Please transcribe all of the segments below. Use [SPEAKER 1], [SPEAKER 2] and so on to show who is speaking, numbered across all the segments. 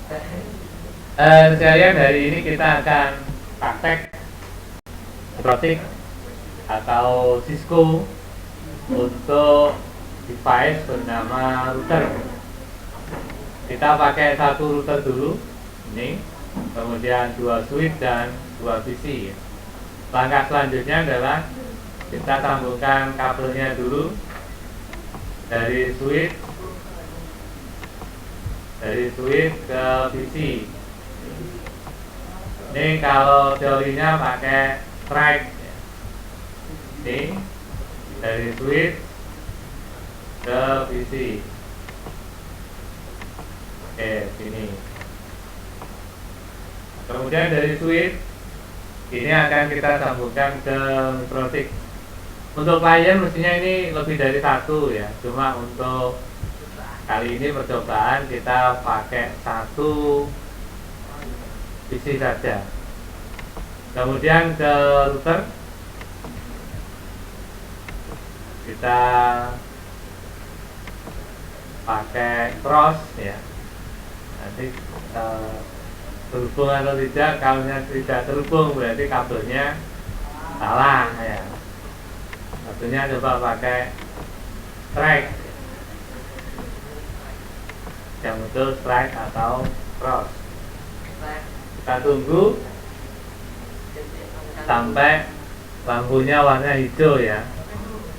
[SPEAKER 1] Sekalian hari ini kita akan praktek Protik atau Cisco untuk device bernama router. Kita pakai satu router dulu, ini, kemudian 2 switch dan 2 PC. Langkah selanjutnya adalah kita sambungkan kabelnya dulu dari switch ke PC. Ini kalau teorinya pakai strike. Ini dari switch ke PC. Oke, sini. Kemudian dari switch ini akan kita sambungkan ke Protik. Untuk klien mestinya ini lebih dari satu ya. Cuma untuk kali ini percobaan kita pakai satu PC saja. Kemudian ke router kita pakai cross ya. Nanti terhubung atau tidak, kalau tidak terhubung berarti kabelnya salah ya. Satunya coba pakai strike, yang betul strike atau cross. Kita tunggu sampai lampunya warna hijau ya.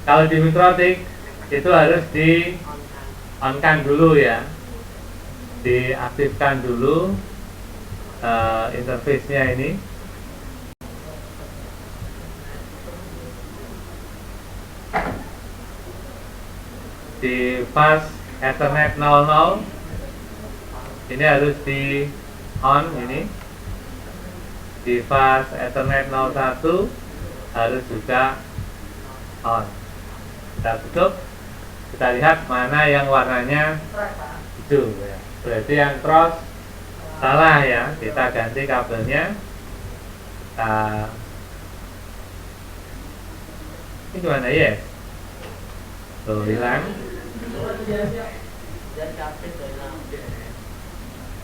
[SPEAKER 1] Kalau di Mikrotik itu harus di on-kan dulu ya, diaktifkan dulu interface-nya ini. Di fast Ethernet 00 ini harus di on ini. Di fast Ethernet 01 harus juga on. Kita tutup, kita lihat mana yang warnanya hijau ya. Berarti yang cross salah ya, kita ganti kabelnya. Ini gimana ya? Tuh hilang.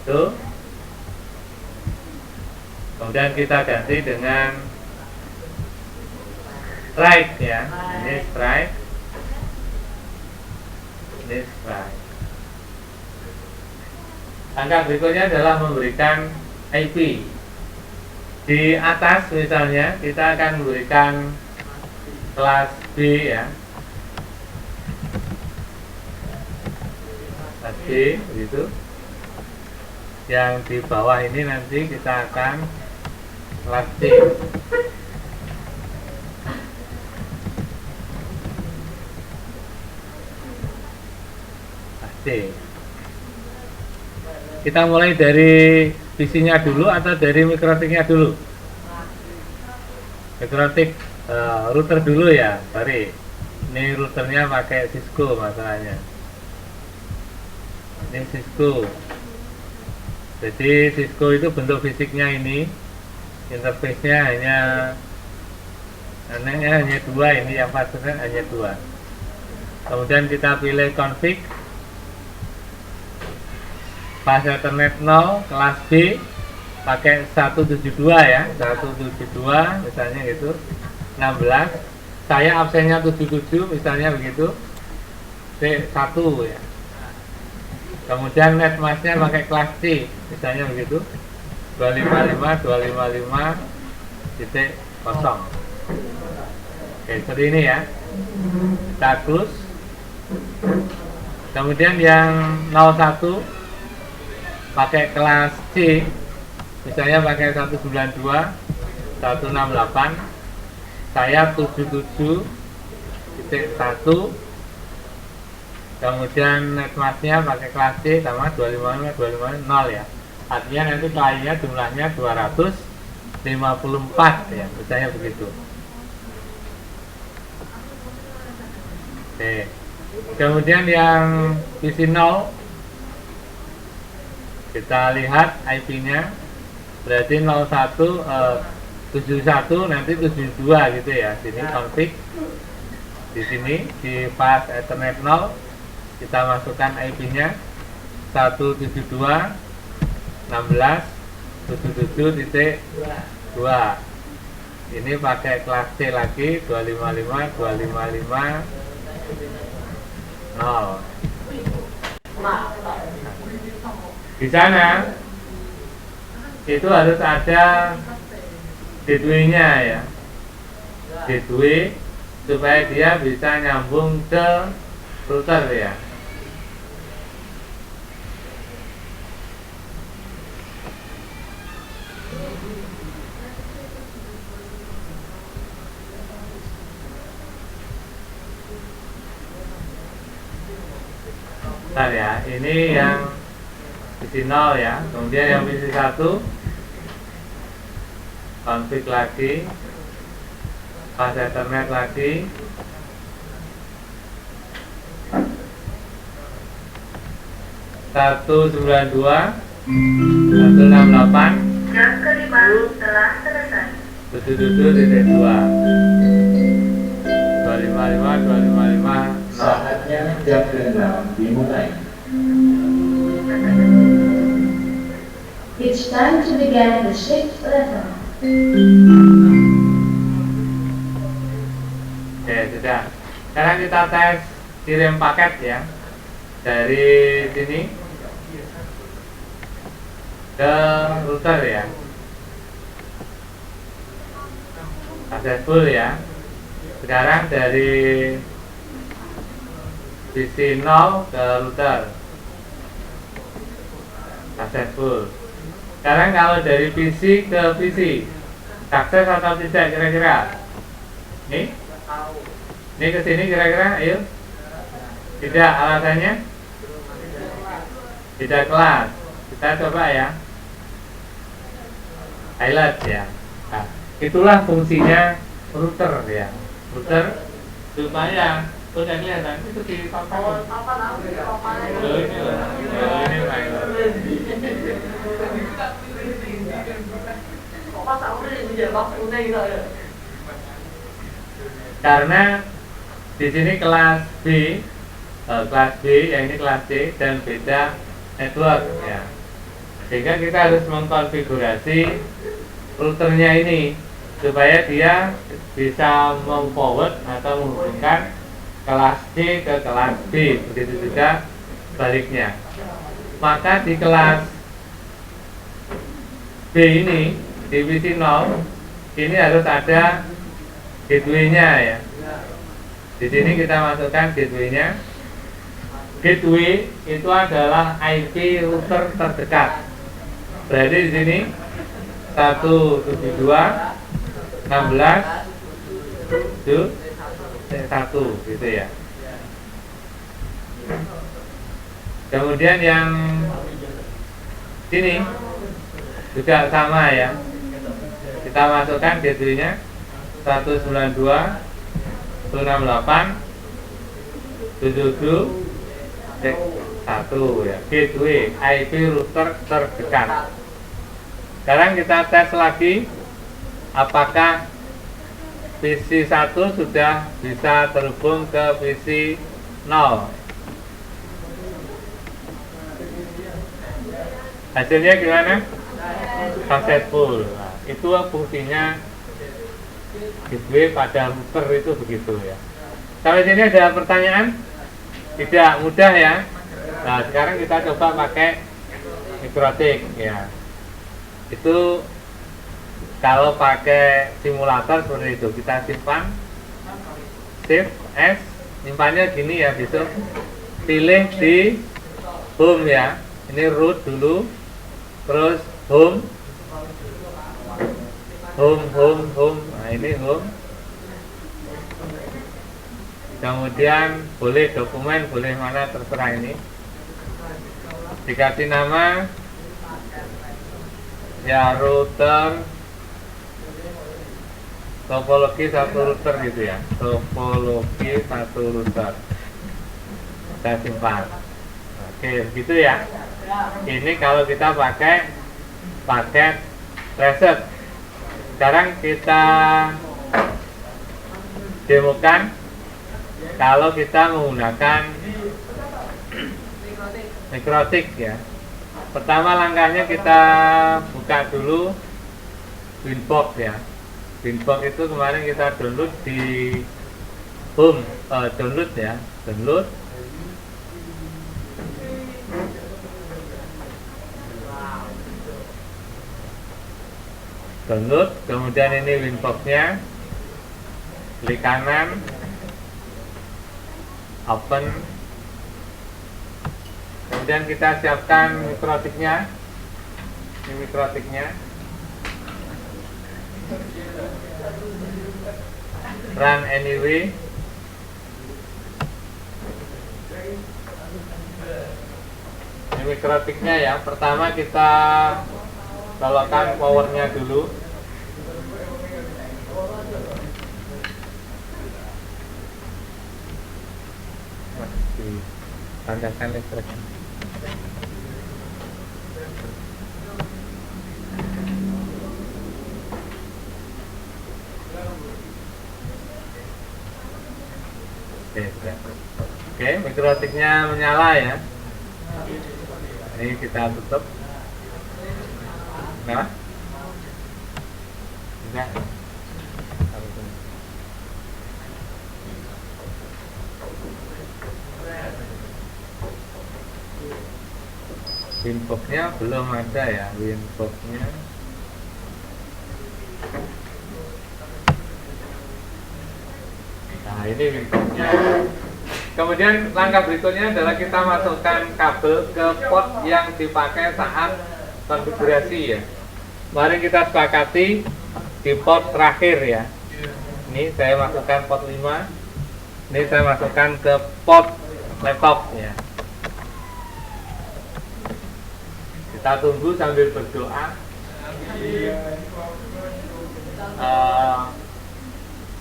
[SPEAKER 1] Tuh. Kemudian kita ganti dengan strike ya. Ini strike. Ini strike. Langkah berikutnya adalah memberikan IP. Di atas misalnya kita akan memberikan kelas B ya. Kelas B begitu. Yang di bawah ini nanti kita akan kelas C. Kelas C. Kita mulai dari PC-nya dulu atau dari Mikrotiknya dulu? Mikrotik router dulu ya, sorry. Ini routernya pakai Cisco masalahnya. Ini Cisco. Jadi Cisco itu bentuk fisiknya ini, interface-nya hanya dua, ini yang password hanya dua. Kemudian kita pilih config, fast Ethernet 0 kelas B, pakai 172 ya, 172 misalnya gitu, 16. Saya absennya 77 misalnya begitu, C1 ya. Kemudian net masknya pakai kelas C misalnya begitu, 255.0. Oke, seperti ini ya. Kita close. Kemudian yang 01 pakai kelas C misalnya pakai 192.168, saya 77.1. Kemudian netmasknya pakai kelas C sama 255.255.0 ya. Artinya nanti kliennya jumlahnya 254 ya, misalnya begitu. Oke. Kemudian yang PC 0 kita lihat IP-nya berarti 71 nanti 72 gitu ya. Sini config. Di sini di fast Ethernet 0 kita masukkan IP-nya 172 16.77.2. Ini pakai kelas C lagi 255 0. Di sana itu harus ada gateway-nya ya, gateway supaya dia bisa nyambung ke router ya. Bentar ya, ini yang PC 0 ya, kemudian yang PC 1 konfig lagi, pas Ethernet lagi, satu 92 168
[SPEAKER 2] Jam kelima telah selesai.
[SPEAKER 1] 77.2 255 0.
[SPEAKER 3] Saatnya jam ke-6 dimulai.
[SPEAKER 2] It's time to begin the shift level.
[SPEAKER 1] Oke, sudah. Sekarang kita tes kirim paket ya, dari sini ke router ya, successful ya. Sekarang dari PC 0 ke router, successful. Sekarang kalau dari PC ke PC, sukses atau tidak kira-kira? Ini ke sini kira-kira, ayo. Tidak, alasannya? Tidak kelas. Kita coba ya. Highlight ya. Nah, itulah fungsinya router ya. Router supaya udah kelihatan itu di papan. Ini loh. Ini karena di sini kelas B, yang ini kelas C dan beda network ya, sehingga kita harus mengkonfigurasi routernya ini supaya dia bisa memforward atau menghubungkan kelas C ke kelas B, begitu juga baliknya. Maka di kelas B ini, divisi 0 ini harus ada gateway-nya ya. Di sini kita masukkan gateway-nya. Gateway itu adalah IP router terdekat. Berarti di sini 172.16.1 gitu ya. Kemudian yang sini juga sama ya. Kita masukkan gateway-nya 192.167.1 ya, gateway IP router terdekat. Sekarang kita tes lagi apakah PC 1 sudah bisa terhubung ke PC 0. Hasilnya gimana? Successful. Nah, itu fungsinya gateway pada router itu begitu ya. Sampai sini ada pertanyaan? Tidak, mudah ya. Nah, sekarang kita coba pakai mikrotik ya. Itu kalau pakai simulator seperti itu, kita simpan, shift S, simpannya gini ya, besok pilih di home ya. Ini root dulu, terus home. Nah, ini home. Kemudian boleh dokumen, boleh mana terserah ini. Dikasih nama ya, router topologi satu router gitu ya, topologi satu router. Saya simpan. Oke, begitu ya. Ini kalau kita pakai paket reset. Sekarang kita demokan kalau kita menggunakan mikrotik ya. Pertama langkahnya kita buka dulu Winbox ya. Winbox itu kemarin kita download di home, download ya, download. Download, kemudian ini Winbox-nya, klik kanan, open. Kemudian kita siapkan mikrotiknya. Ini mikrotiknya. Run anyway. Ini mikrotiknya ya. Pertama kita colokkan powernya dulu. Panjangkan listrik. Oke, mikrotiknya menyala ya. Ini kita tutup. Nah, enggak. Winbox-nya belum ada ya, Winbox-nya. Nah, ini Winbox-nya. Kemudian langkah berikutnya adalah kita masukkan kabel ke port yang dipakai saat konfigurasi ya. Mari kita sepakati di port terakhir ya. Ini saya masukkan port 5. Ini saya masukkan ke port laptop ya. Kita tunggu sambil berdoa.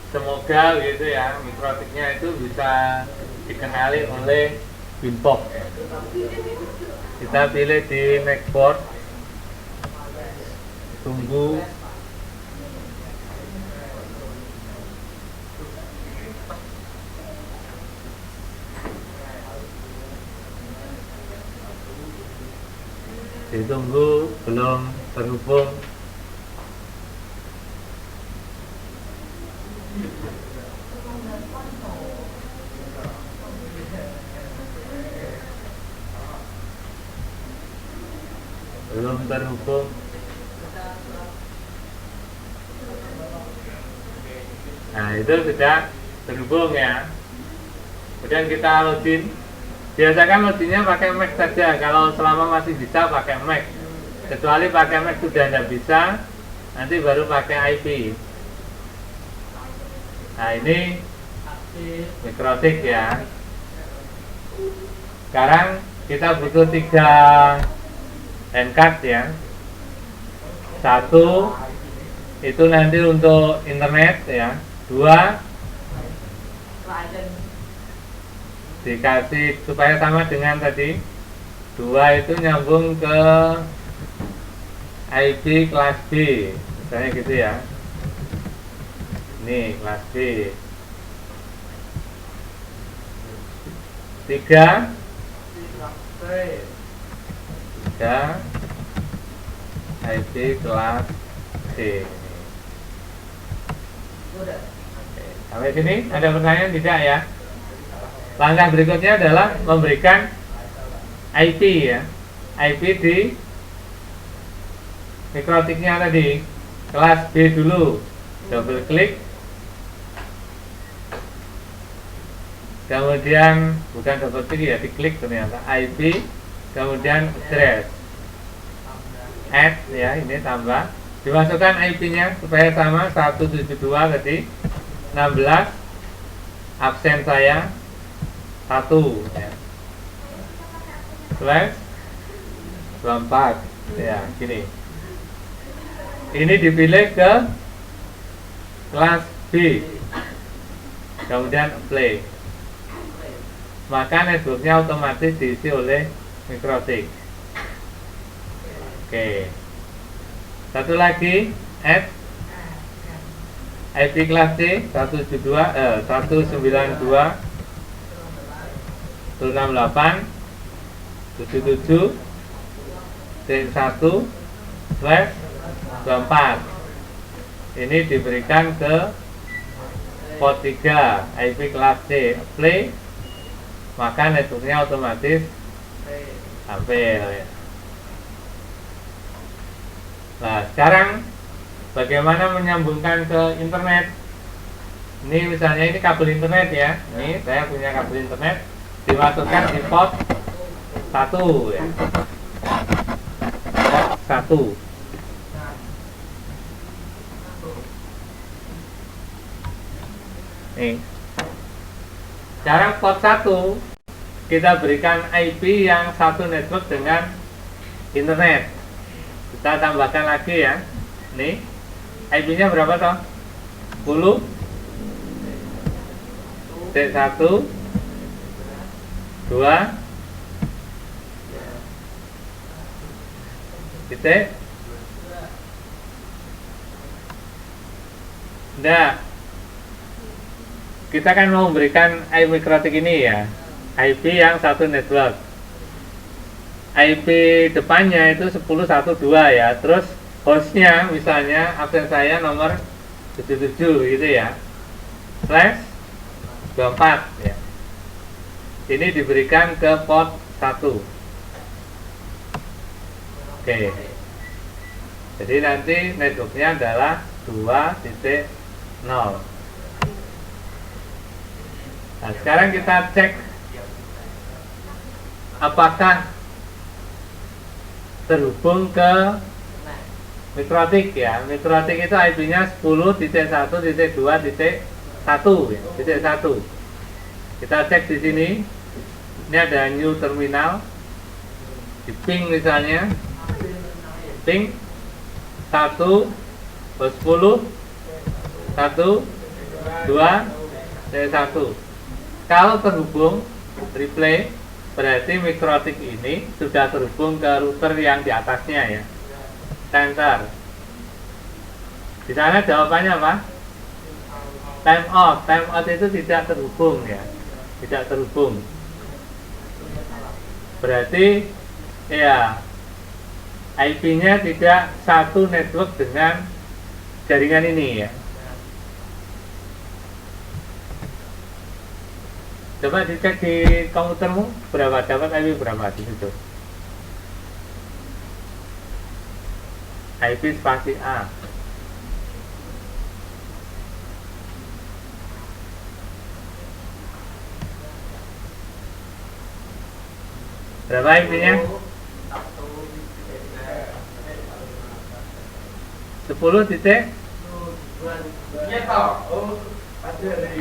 [SPEAKER 1] Semoga gitu ya, mikrotiknya itu bisa dikenali oleh Winbox. Kita pilih di next port. Tunggu. Ditunggu, belum terhubung. Belum terhubung. Nah, itu sudah terhubung ya. Kemudian kita login. Biasakan loginnya pakai Mac saja. Kalau selama masih bisa pakai Mac. Kecuali pakai Mac sudah tidak bisa, nanti baru pakai IP. Nah, ini mikrotik ya. Sekarang kita butuh 3 handcard ya. 1 itu nanti untuk internet ya. 2 dikasih supaya sama dengan tadi. 2 itu nyambung ke IP kelas B, misalnya gitu ya. Ini kelas B. 3 IP kelas C. Oke, sampai sini ada pertanyaan tidak ya? Langkah berikutnya adalah memberikan IP ya. IP di mikrotiknya tadi, kelas B dulu. Double klik. Kemudian bukan double klik ya, diklik ternyata IP, kemudian address. Add ya, ini tambah. Dimasukkan IP-nya supaya sama 172 tadi. 16 absen saya 1 ya. Slash 24 ya, gini. Ini dipilih ke kelas B. Kemudian play. Maka networknya otomatis diisi oleh mikrotik. Oke. Satu lagi, add IP kelas C 192 168 77 1/24. Ini diberikan ke port 3 IP kelas C, play, maka networknya otomatis tampil ya. Nah, sekarang bagaimana menyambungkan ke internet? Ini misalnya ini kabel internet ya. Ini saya punya kabel internet, dimasukkan di port 1 ya. Port 1. Nih. Sekarang port 1 kita berikan IP yang satu network dengan internet. Kita tambahkan lagi ya. Nih. IP-nya berapa toh? 10 T1 2 titik. Nah, kita kan mau memberikan IP mikrotik ini ya, IP yang satu network. IP depannya itu 10.1.2 ya. Terus hostnya misalnya absen saya nomor 77 gitu ya, /24 ya. Ini diberikan ke port 1. Oke. Jadi nanti networknya adalah 2.0. Nah, sekarang kita cek apakah terhubung ke mikrotik ya. Mikrotik itu IP-nya 10.1.2.1 ya, titik 1. Kita cek di sini. Ini ada new terminal. Di ping misalnya. Ping 1 10 1 2 1. Kalau terhubung replay, berarti mikrotik ini sudah terhubung ke router yang di atasnya ya. Enter. Di sana jawabannya apa? Time out. Time out itu tidak terhubung ya. Tidak terhubung. Berarti ya IP-nya tidak satu network dengan jaringan ini ya. Coba dicek di komputermu berapa, dapat IP berapa di situ. IP spasi A. Berapa IP-nya? 10 titik.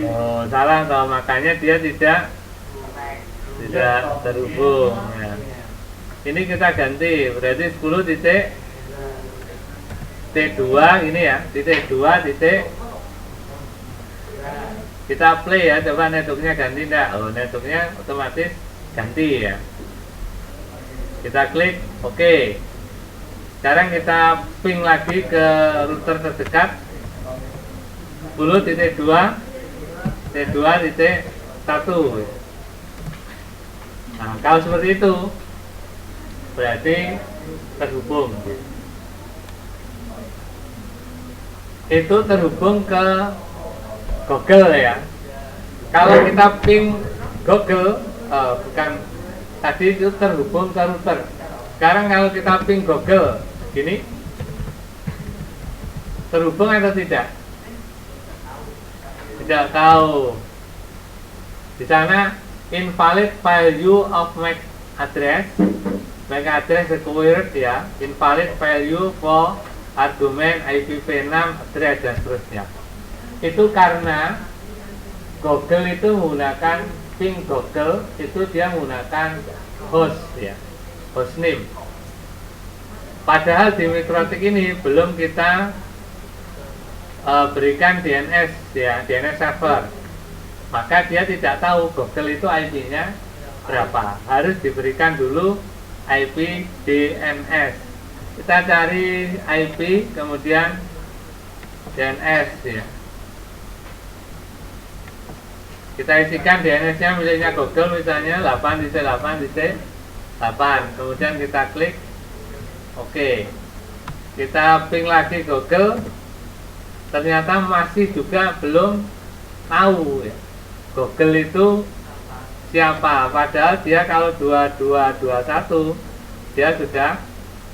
[SPEAKER 1] Oh, salah toh, makanya dia tidak terhubung ya. Ini kita ganti, berarti 10 titik T2 ini ya, titik 2 titik. Kita play ya, coba networknya ganti enggak? Oh, networknya otomatis ganti ya. Kita klik oke. Sekarang kita ping lagi ke router terdekat 10.2 T2.1. Nah, kalau seperti itu berarti terhubung. Itu terhubung ke Google ya. Kalau kita ping Google, bukan tadi itu terhubung ke router. Sekarang kalau kita ping Google gini, terhubung atau tidak? Tidak tahu. Di sana invalid value of MAC address. MAC address required ya. Invalid value for argument IPv6 address dan seterusnya. Itu karena Google itu menggunakan ping Google itu dia menggunakan host ya, host name. Padahal di mikrotik ini belum kita berikan DNS ya, DNS server. Maka dia tidak tahu Google itu IP-nya berapa. Harus diberikan dulu IP DNS. Kita cari IP kemudian DNS ya. Kita isikan DNS-nya misalnya Google misalnya 8.8.8. Kemudian kita klik Oke, kita ping lagi Google, ternyata masih juga belum tahu ya. Google itu siapa? Padahal dia kalau 2221 dia sudah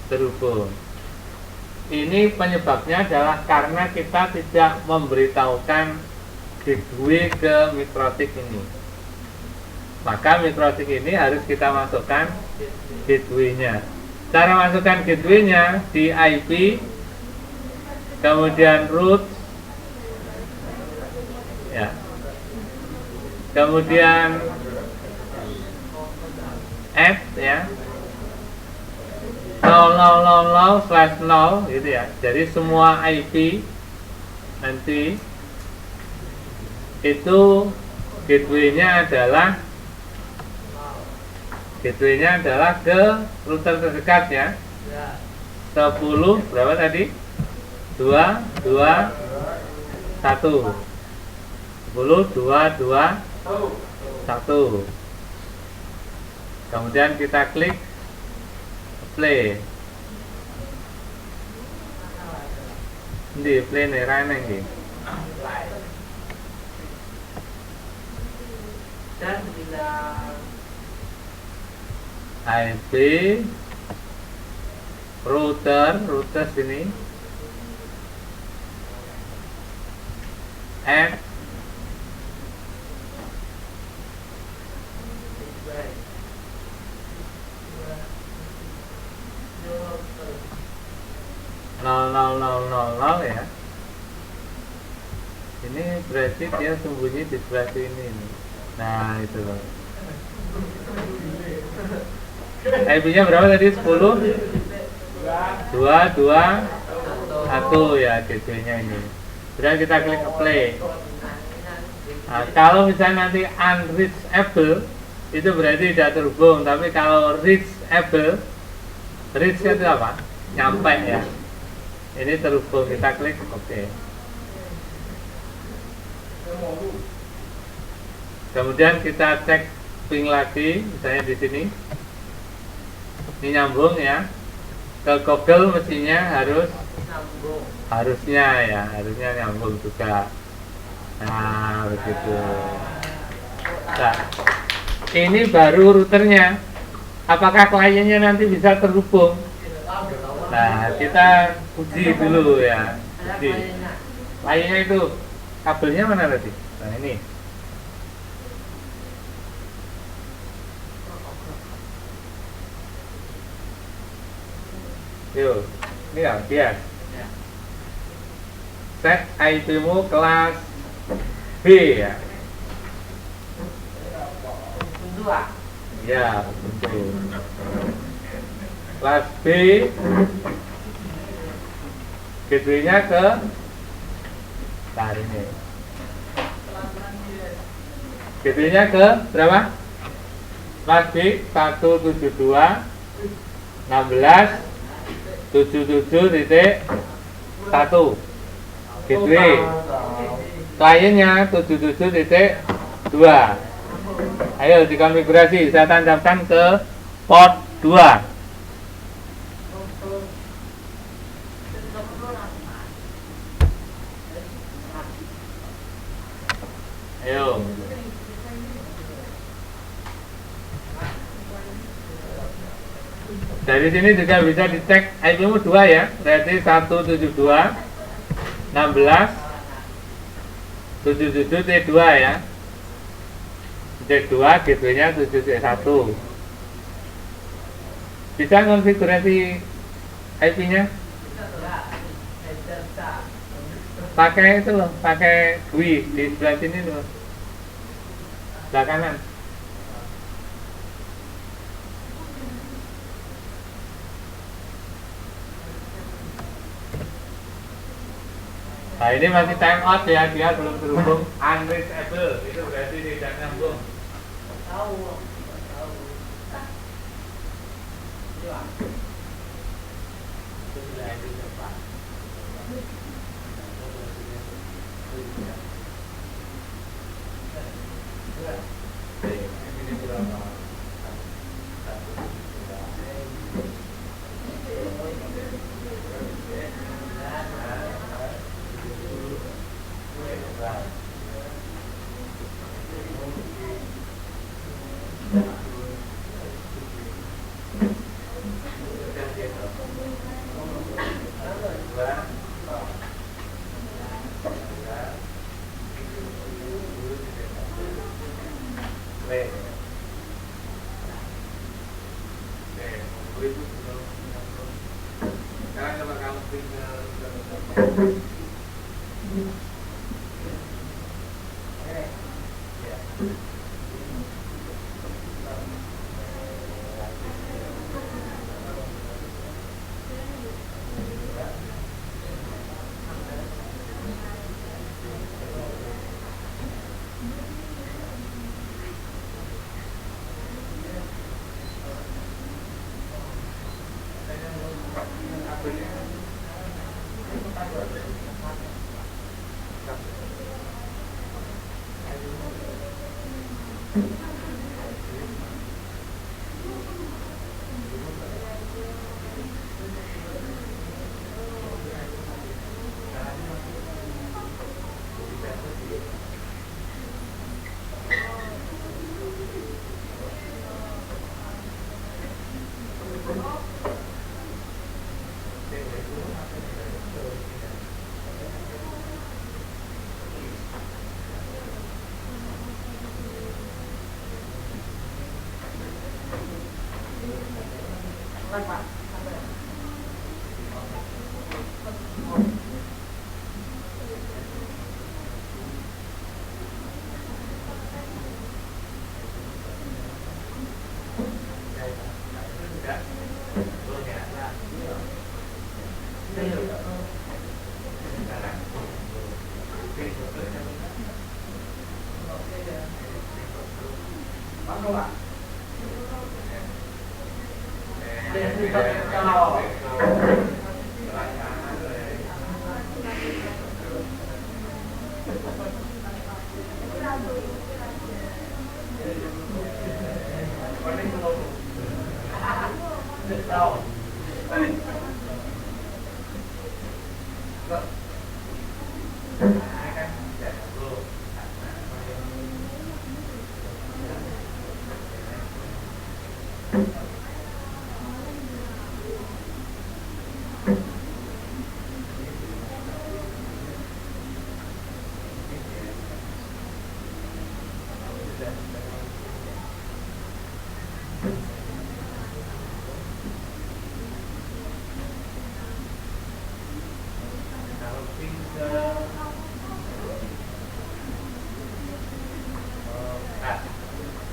[SPEAKER 1] terhubung. Ini penyebabnya adalah karena kita tidak memberitahukan gateway ke mikrotik ini. Maka mikrotik ini harus kita masukkan gateway-nya. Cara masukkan gateway-nya di IP, kemudian root, ya, kemudian add, ya, 000/0 gitu ya. Jadi semua IP nanti itu gateway-nya adalah ke router terdekat ya. 10 berapa tadi? 2 2 1. 10 2 2 1. Kemudian kita klik play. Di play nih rene iki. Dan IP router sini add nol ya. Ini berarti dia sembunyi di sebelah sini nih. Nah itu loh. IP-nya berapa tadi? 10 2 2 1 ya gateway-nya ini. Sudah kita klik play. Nah, kalau misalnya nanti unreachable itu berarti tidak terhubung, tapi kalau reachable, reach itu apa? Nyampe ya. Ini terhubung, kita klik oke. Kemudian kita cek ping lagi, misalnya di sini. Ini nyambung ya. Ke Google mestinya harusnya nyambung juga. Nah, begitu. Nah, ini baru routernya. Apakah kliennya nanti bisa terhubung? Nah, kita uji dulu ya. Uji. Kliennya itu kabelnya mana tadi? Nah, ini. Yuk, ini ya, dia. Set IP-mu kelas B ya. Ya, betul. Kelas B, gateway-nya ke ini. Gateway-nya ke berapa? Kelas B 172 16 77.1 gateway. Kliennya 77.2. Ayo dikonfigurasi, saya tancapkan ke port 2. Ayo. Dari sini juga bisa dicek IP-mu 2 ya, berarti 172 16 77 T2 ya. T2 gateway-nya 7.1. Bisa konfigurasi IP-nya? Pakai itu loh, pakai GUI di sebelah sini loh. Sebelah kanan. Nah ini masih time out ya, dia belum terhubung unreachable, itu berarti tidak nyambung.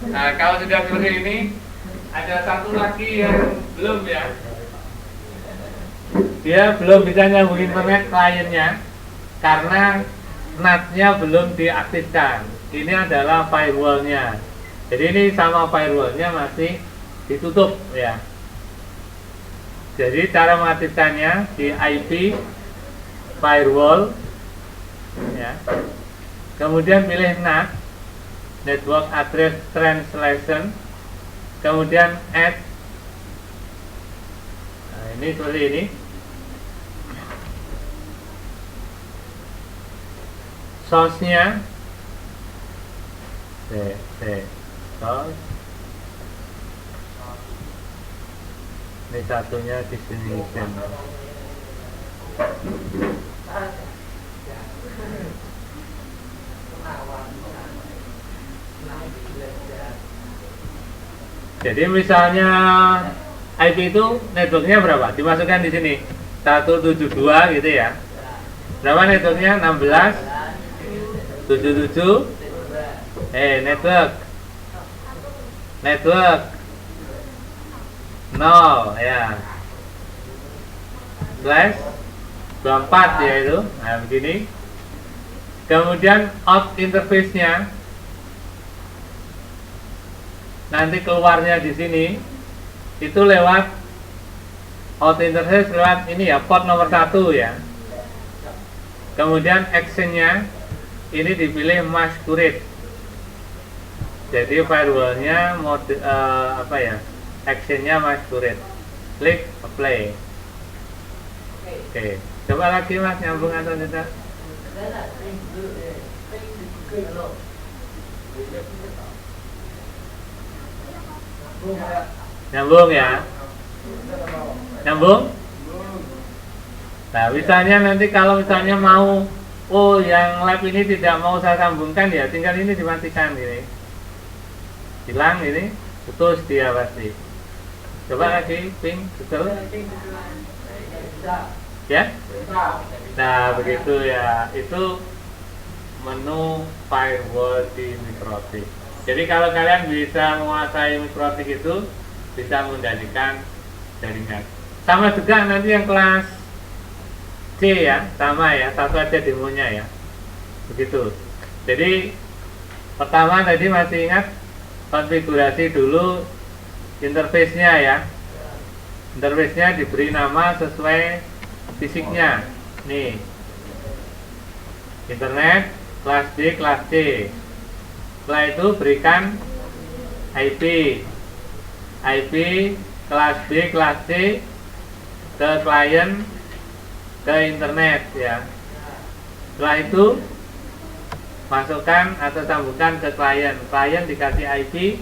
[SPEAKER 1] Nah, kalau sudah seperti ini, ada satu lagi yang belum ya. Dia belum bisa nyambung internet kliennya karena NAT-nya belum diaktifkan. Ini adalah firewall-nya. Jadi ini sama firewall-nya masih ditutup ya. Jadi cara mengaktifkannya di IP firewall ya. Kemudian pilih NAT, Network Address Translation, kemudian add. Nah, ini seperti ini. Source-nya source. Ini satunya destination. Jadi misalnya IP itu networknya berapa? Dimasukkan di sini 172 gitu ya. Berapa networknya? 16 77 network 0 ya slash 24 ya itu. Nah begini. Kemudian out interface-nya nanti keluarnya di sini itu lewat out interface lewat ini ya, port nomor 1 ya. Kemudian action-nya ini dipilih masquerade. Jadi firewall-nya mode apa ya? Action-nya masquerade. Klik apply. Oke. Coba lagi Mas nyambung atau tidak? Nyambung ya? Nyambung? Nah, misalnya nanti kalau misalnya mau, oh yang lab ini tidak mau saya sambungkan ya, tinggal ini dimatikan ini. Hilang ini, putus dia pasti. Coba lagi, ping, betul? Ya? Nah, begitu ya. Itu menu firewall di Mikrotik. Jadi kalau kalian bisa menguasai Mikrotik itu bisa mengendalikan jaringan. Sama juga nanti yang kelas C ya, sama ya, satu aja demonya ya. Begitu. Jadi pertama tadi masih ingat konfigurasi dulu interface-nya ya. Interface-nya diberi nama sesuai fisiknya. Nih. Internet kelas B, kelas C. Setelah itu berikan IP. IP kelas B, kelas C ke klien, ke internet ya. Setelah itu masukkan atau sambungkan ke klien. Klien dikasih IP.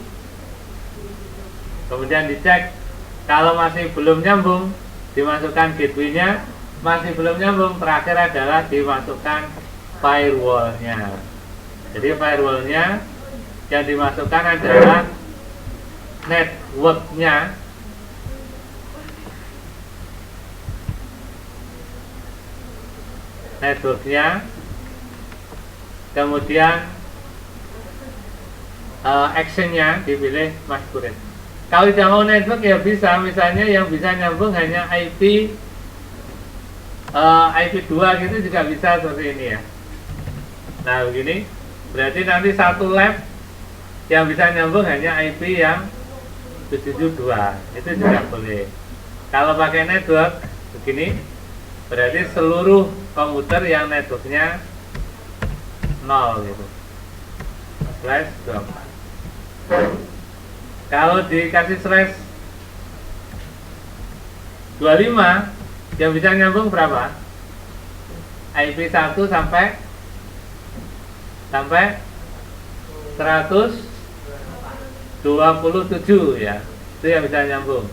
[SPEAKER 1] Kemudian dicek. Kalau masih belum nyambung, dimasukkan gateway-nya. Masih belum nyambung, terakhir adalah dimasukkan firewall-nya. Jadi firewall-nya yang dimasukkan adalah network-nya. Network-nya. Kemudian action-nya dipilih Mas Kuret. Kalau tidak mau network ya bisa, misalnya yang bisa nyambung hanya IP 2 gitu juga bisa seperti ini ya. Nah begini, berarti nanti satu lab yang bisa nyambung hanya IP yang 72, itu juga boleh. Kalau pakai network begini, berarti seluruh komputer yang networknya 0 gitu. Slash 24. Kalau dikasih slash 25, yang bisa nyambung berapa? IP 1 sampai 127 ya. Itu yang bisa nyambung.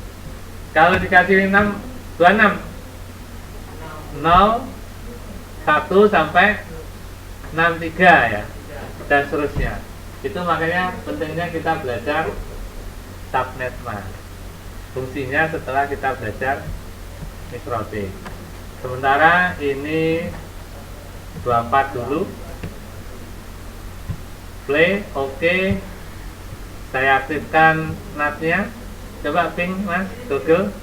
[SPEAKER 1] Kalau dikasih 26 0 1 sampai 63 ya. Dan seterusnya. Itu makanya pentingnya kita belajar subnet mas. Fungsinya setelah kita belajar Mikrotik. Sementara ini 24 dulu. Play, oke. Saya aktifkan NAT-nya. Coba ping mas, Google.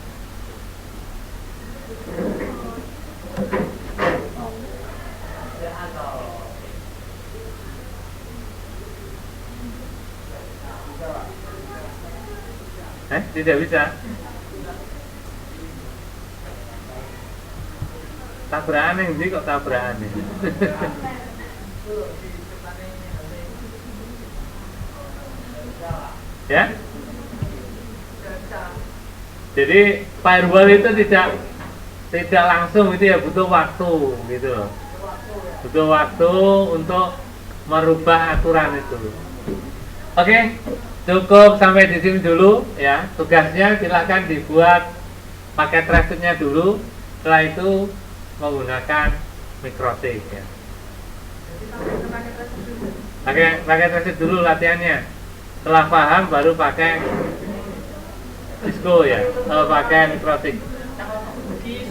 [SPEAKER 1] Tidak bisa. Tabrakan yang kok tabrakan ini. Ya. Jadi firewall itu tidak langsung itu ya, butuh waktu gitu loh. Butuh waktu untuk merubah aturan itu. Oke. Cukup sampai di sini dulu ya. Tugasnya silahkan dibuat paket tracing-nya dulu. Setelah itu menggunakan Mikrotik ya. Pakai tracing dulu latihannya. Setelah paham baru pakai Cisco ya. Kalau pakai Mikrotik. Di